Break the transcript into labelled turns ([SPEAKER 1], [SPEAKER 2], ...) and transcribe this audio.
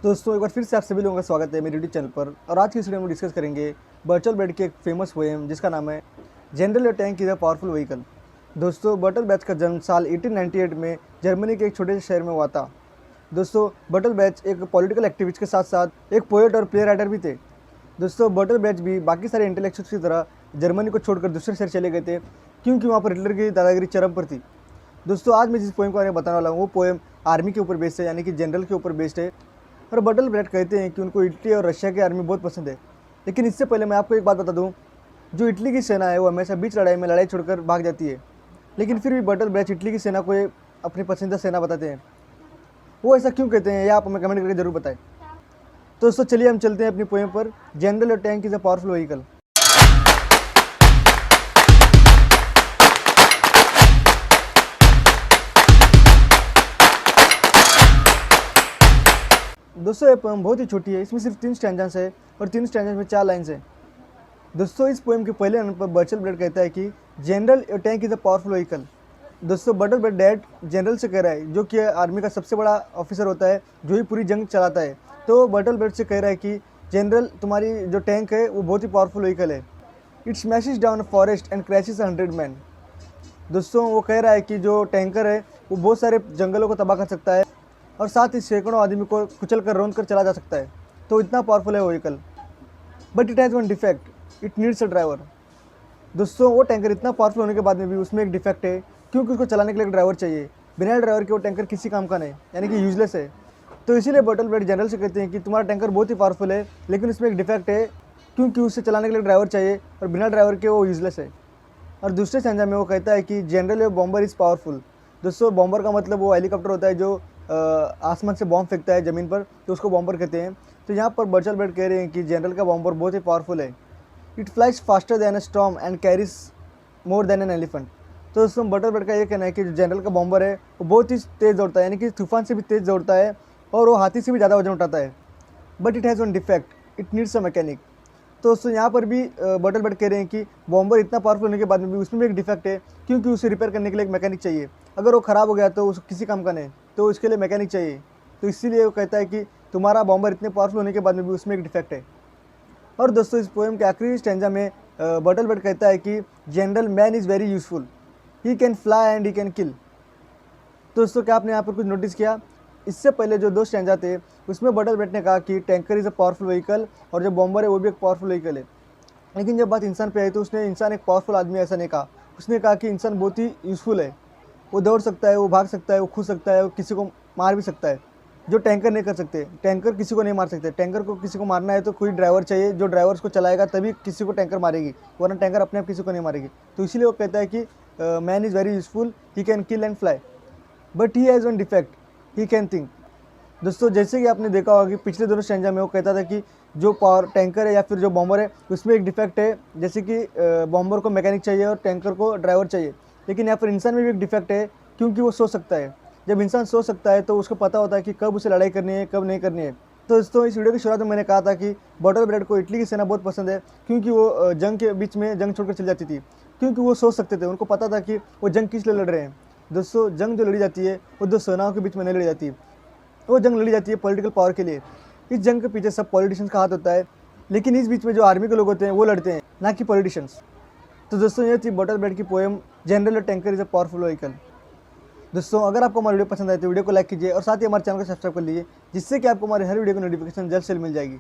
[SPEAKER 1] दोस्तों एक बार फिर से आप सभी लोगों का स्वागत है मेरे यूट्यूब चैनल पर। और आज की इस वीडियो में डिस्कस करेंगे बर्टल बैट की एक फेमस पोएम जिसका नाम है general your tank is a powerful vehicle. दोस्तों बर्टल बैच का जन्म साल 1898 में जर्मनी के एक छोटे से शहर में हुआ था। दोस्तों बर्टल बैच एक पॉलिटिकल एक्टिविस्ट के साथ साथ एक पोएट और प्ले राइटर भी थे। दोस्तों बर्टल बैच भी बाकी सारे इंटेलेक्चुअल्स की तरह जर्मनी को छोड़कर दूसरे शहर चले गए थे क्योंकि वहाँ पर हिटलर की दादागिरी चरम पर थी। दोस्तों आज मैं जिस पोएम के बारे में बताने वाला हूँ वो पोएम आर्मी के ऊपर बेस्ड है, यानी कि जनरल के ऊपर बेस्ड है। और बर्टल बैट कहते हैं कि उनको इटली और रशिया की आर्मी बहुत पसंद है। लेकिन इससे पहले मैं आपको एक बात बता दूं, जो इटली की सेना है वो हमेशा बीच लड़ाई में लड़ाई छोड़कर भाग जाती है। लेकिन फिर भी बर्टल बैट इटली की सेना को अपनी पसंदीदा सेना बताते हैं। वो ऐसा क्यों कहते हैं, यह आप हमें कमेंट करके जरूर बताएं। तो दोस्तों चलिए हम चलते हैं अपनी पोएम पर। General your tank is a powerful vehicle. दोस्तों ये पोएम बहुत ही छोटी है, इसमें सिर्फ 3 स्टैंजास है और 3 स्टैंजास में 4 लाइन्स है। दोस्तों इस पोएम के पहले लाइन पर बर्टल बैट कहता है कि general your tank is a powerful vehicle. दोस्तों बर्टल बैट डैड जनरल से कह रहा है, जो कि आर्मी का सबसे बड़ा ऑफिसर होता है, जो ही पूरी जंग चलाता है। तो बर्टल बैट से कह रहा है कि जनरल तुम्हारी जो टैंक है वो बहुत ही पावरफुल व्हीकल है। It smashes down a forest and crashes 100 man. दोस्तों वो कह रहा है कि जो टैंकर है वो बहुत सारे जंगलों को तबाह कर सकता है और साथ ही सैकड़ों आदमी को कुचल कर रौंद कर चला जा सकता है। तो इतना पावरफुल है वो vehicle. But it has one defect, it needs a driver. दोस्तों वो टैंकर इतना पावरफुल होने के बाद में भी उसमें एक डिफेक्ट है, क्योंकि उसको चलाने के लिए एक ड्राइवर चाहिए। बिना ड्राइवर के वो टैंकर किसी काम का नहीं, यानी कि यूजलेस है। तो इसीलिए बर्टल बैट जनरल से कहते हैं कि तुम्हारा टैंकर बहुत ही पावरफुल है, लेकिन उसमें एक डिफेक्ट है, क्योंकि उसे चलाने के लिए ड्राइवर चाहिए और बिना ड्राइवर के वो यूजलेस है। और दूसरे स्टैंजा में वो कहता है कि general your bomber is powerful. दोस्तों बॉम्बर का मतलब वो हेलीकॉप्टर होता है जो आसमान से बॉम्ब फेंकता है ज़मीन पर, तो उसको बॉम्बर कहते हैं। तो यहाँ पर बर्टल बैट कह रहे हैं कि जनरल का बॉम्बर बहुत ही पावरफुल है। It flies faster than a storm and carries more than an elephant. तो दोस्तों बर्टल बैट का ये कहना है कि जो जनरल का बॉम्बर है वो बहुत ही तेज़ दौड़ता है, यानी कि तूफान से भी तेज़ दौड़ता है और वो हाथी से भी ज़्यादा वजन उठाता है। But it has one defect, it needs a mechanic. तो दोस्तों यहाँ पर भी बर्टल बैट कह रहे हैं कि बॉम्बर इतना पावरफुल होने के बाद में भी उसमें भी एक डिफेक्ट है, क्योंकि उसे रिपेयर करने के लिए एक मैकेनिक चाहिए। अगर वो ख़राब हो गया तो उस किसी काम का नहीं, तो उसके लिए मैकेनिक चाहिए। तो इसीलिए वो कहता है कि तुम्हारा बॉम्बर इतने पावरफुल होने के बाद में भी उसमें एक डिफेक्ट है। और दोस्तों इस पोएम के आखिरी स्टैंजा में बर्टल बैट कहता है कि general man is very useful, he can fly and he can kill. तो दोस्तों क्या आपने यहाँ पर कुछ नोटिस किया? इससे पहले जो 2 स्टैंजा थे उसमें बर्टल बैट ने कहा कि tanker is a powerful vehicle और जो बॉम्बर है वो भी एक पावरफुल व्हीकल है। लेकिन जब बात इंसान पे आई तो उसने इंसान एक पावरफुल आदमी ऐसा नहीं कहा। उसने कहा कि इंसान बहुत ही यूज़फुल है, वो दौड़ सकता है, वो भाग सकता है, वो कूद सकता है, वो किसी को मार भी सकता है, जो टैंकर नहीं कर सकते। टैंकर किसी को नहीं मार सकते। टैंकर को किसी को मारना है तो कोई ड्राइवर चाहिए, जो ड्राइवर उसको चलाएगा तभी किसी को टैंकर मारेगी, वरना टैंकर अपने आप किसी को नहीं मारेगी। तो इसीलिए वो कहता है कि man is very useful, he can kill and fly, but he has one defect, he can think. दोस्तों जैसे कि आपने देखा होगा कि पिछले दोनों स्टैंजा में वो कहता था कि जो पावर टैंकर है या फिर जो बॉम्बर है उसमें एक डिफेक्ट है, जैसे कि बॉम्बर को मैकेनिक चाहिए और टैंकर को ड्राइवर चाहिए। लेकिन यहाँ पर इंसान में भी एक डिफेक्ट है, क्योंकि वो सो सकता है। जब इंसान सो सकता है तो उसको पता होता है कि कब उसे लड़ाई करनी है, कब नहीं करनी है। तो दोस्तों इस वीडियो की शुरुआत में मैंने कहा था कि बर्टल बैट को इटली की सेना बहुत पसंद है, क्योंकि वो जंग के बीच में जंग छोड़कर चली जाती थी, क्योंकि वो सोच सकते थे, उनको पता था कि वो जंग किस लिए लड़ रहे हैं। दोस्तों जंग जो लड़ी जाती है वो 2 सेनाओं के बीच में नहीं लड़ी जाती, वो जंग लड़ी जाती है पॉलिटिकल पावर के लिए। इस जंग के पीछे सब पॉलिटिशियंस का हाथ होता है, लेकिन इस बीच में जो आर्मी के लोग होते हैं वो लड़ते हैं, ना कि पॉलिटिशियंस। तो दोस्तों ये थी बर्टल बैट की poem general tanker is a powerful vehicle. दोस्तों अगर आपको हमारी वीडियो पसंद आए तो वीडियो को लाइक कीजिए और साथ ही हमारे चैनल को सब्सक्राइब कर लीजिए, जिससे कि आपको हमारे हर वीडियो की नोटिफिकेशन जल्द से जल्द मिल जाएगी।